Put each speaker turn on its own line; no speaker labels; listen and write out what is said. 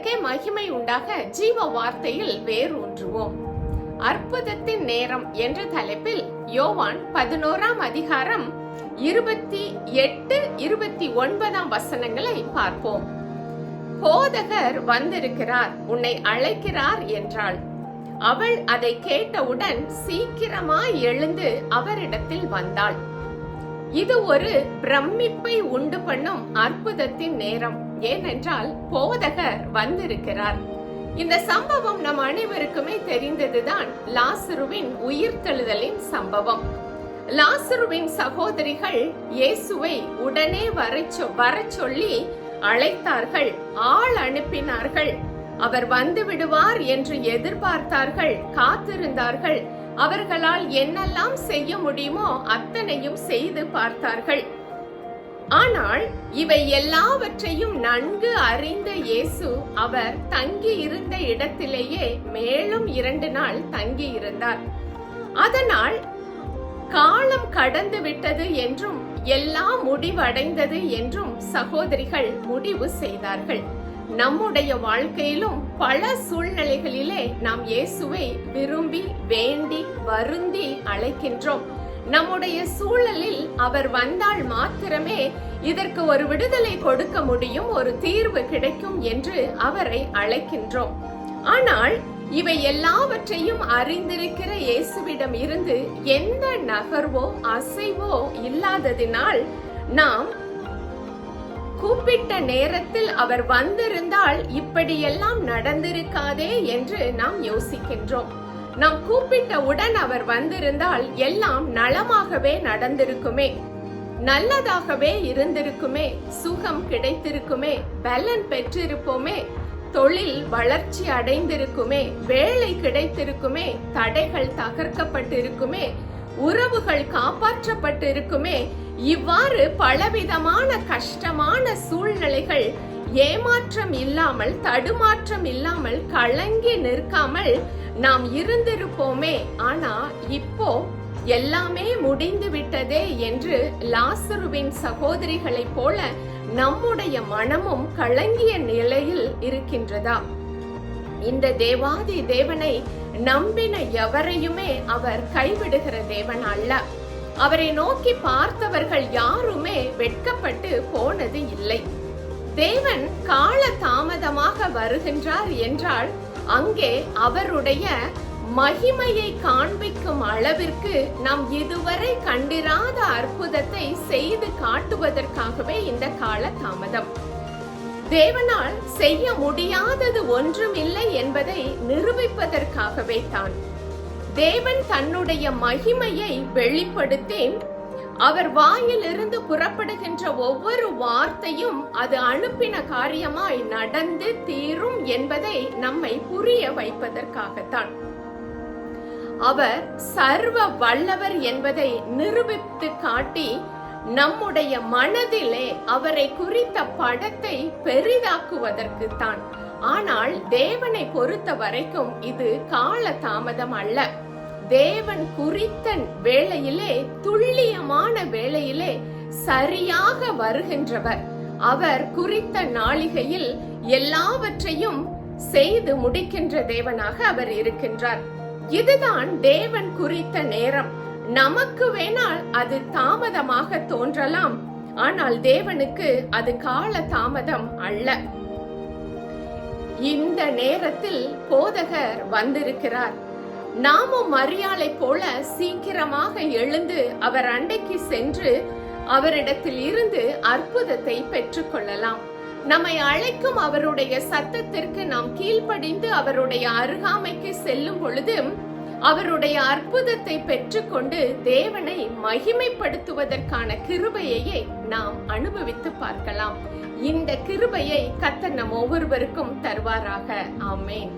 தேவனுக்கே மகிமை உண்டாக ஜீவ வார்த்தையில் வேரூன்றுவோம். அற்புதத்தின் நேரம் என்ற தலைப்பில் யோவான் 11ஆம் அதிகாரம் 28, 29 வசனங்களை பார்ப்போம். போதகர் வந்திருக்கிறார், உன்னை அழைக்கிறார் என்றாள். அவள் அதை கேட்டவுடன் சீக்கிரமாய் எழுந்து அவரிடத்தில் வந்தாள். இது ஒரு பிரமிப்பை உண்டு பண்ணும் அற்புதத்தின் நேரம். ஏனென்றால் போதகர் வந்திருக்கிறார். இந்த சம்பவம் நம் அனைவருக்குமே தெரிந்ததுதான். லாசருவின் உயிர்த்தெழுதலின் சம்பவம். லாசருவின் சகோதரிகள் இயேசுவை உடனே வர சொல்லி அழைத்தார்கள், ஆள் அனுப்பினார்கள். அவர் வந்து விடுவார் என்று எதிர்பார்த்தார்கள், காத்திருந்தார்கள். அவர்களால் என்னெல்லாம் செய்ய முடியுமோ அத்தனையும் செய்து பார்த்தார்கள். ஆனால் இவை எல்லாவற்றையும் நன்கு அறிந்த இயேசு அவர் தங்கி இருந்த இடத்திலேயே மேலும் 2 நாள் தங்கி இருந்தார். அதனால் காலம் கடந்து விட்டது என்றும் எல்லாம் முடிவடைந்தது என்றும் சகோதரிகள் முடிவு செய்தார்கள். நம்முடைய வாழ்க்கையிலும் பல சூழ்நிலைகளிலே நாம் இயேசுவை விரும்பி வேண்டி வருந்தி அழைக்கின்றோம். நம்முடைய சூழலில் அவர் வந்தால் மாத்திரமே இதற்கு ஒரு விடுதலை கொடுக்க முடியும், ஒரு தீர்வு கிடைக்கும் என்று அவரை அழைக்கின்றோம். ஆனால் இவை எல்லாவற்றையும் அறிந்திருக்கிற இயேசுவிடம் இருந்து எந்த நகர்வோ அசைவோ இல்லாததினால் நாம் கூப்பிட்ட நேரத்தில் அவர் வந்திருந்தால் இப்படியெல்லாம் நடந்திருக்காதே என்று நாம் யோசிக்கின்றோம். நாம் கூப்பிட்டவுடன் அவர் வந்திருந்தால் எல்லாம் நலமாகவே நடந்திருக்குமே, நல்லதாகவே இருந்திருக்குமே, சுகம் கிடைத்திருக்குமே, பலன் பெற்றிருப்போமே, தொழில் வளர்ச்சி அடைந்திருக்குமே, வேலை கிடைத்திருக்குமே, தடைகள் தகர்க்கப்பட்டிருக்குமே, உறவுகள் காப்பாற்றப்பட்டிருக்குமே. இவ்வாறு பலவிதமான கஷ்டமான சூழ்நிலைகள் ஏமாற்றம் இல்லாமல், தடுமாற்றம் இல்லாமல், கலங்கி நிற்காமல் நாம் இருந்திருப்போமே. ஆனா இப்போ எல்லாமே முடிந்து விட்டதே என்று லாசருவின் சகோதரிகளைப் போல நம்முடைய மனமும் கலங்கிய நிலையில் இருக்கின்றதா? இந்த தேவாதி தேவனை நம்பின எவரையுமே அவர் கைவிடுகிற தேவன் அல்ல. அவரை நோக்கி பார்த்தவர்கள் யாருமே வெட்கப்பட்டு போனது இல்லை. தேவன் கால தாமதமாக வருகின்றார் என்றால் அங்கே அவருடைய மகிமையை காண்பிக்கும் அளவிற்கு நாம் இதுவரை கண்டிராத அற்புதத்தை செய்து காட்டுவதற்காகவே இந்த கால தாமதம். தேவனால் செய்ய முடியாதது ஒன்றுமில்லை என்பதை நிரூபிப்பதற்காகவே தான். தேவன் தன்னுடைய மகிமையை வெளிப்படுத்தி அவர் வாயிலிருந்து புறப்படுகின்ற ஒவ்வொரு வார்த்தையும் அது அனுப்பின காரியமாய் நடந்து தீரும் என்பதை நம்மை புரிய வைப்பதற்காகத்தான். அவர் சர்வ வல்லவர் என்பதை நிரூபித்து காட்டி நம்முடைய மனதிலே அவரை குறித்த படத்தை பெரிதாக்குவதற்கு தான். ஆனால் தேவனை பொறுத்த வரைக்கும் இது கால தாமதம் அல்ல. தேவன் குறித்த வேளையிலே, துல்லியமான வேளையிலே சரியாக வருகின்றவர். அவர் குறித்த நாளிகையில் எல்லாவற்றையும் செய்து முடிக்கின்ற தேவனாக அவர் இருக்கின்றார். இதுதான் தேவன் குறித்த நேரம். நமக்கு வேணால் அது தாமதமாக தோன்றலாம், ஆனால் தேவனுக்கு அது கால தாமதம் அல்ல. இந்த நேரத்தில் போதகர் வந்திருக்கிறார். நாமும் மரியாளை போல சீக்கிரமாக எழுந்து அவர் அண்டைக்கு சென்று அவரிடத்தில் இருந்து அற்புதத்தை பெற்றுக்கொள்ளலாம். நம்மை அழைக்கும் அவருடைய சத்தத்திற்கு நாம் கீழ்ப்படிந்து அவருடைய அருகாமைக்கு செல்லும் பொழுது அவருடைய அற்புதத்தை பெற்றுக்கொண்டு தேவனை மகிமைப்படுத்துவதற்கான கிருபையை நாம் அனுபவித்து பார்க்கலாம். இந்த கிருபையை கர்த்தர் நம் ஒவ்வொருவருக்கும் தருவாராக. ஆமென்.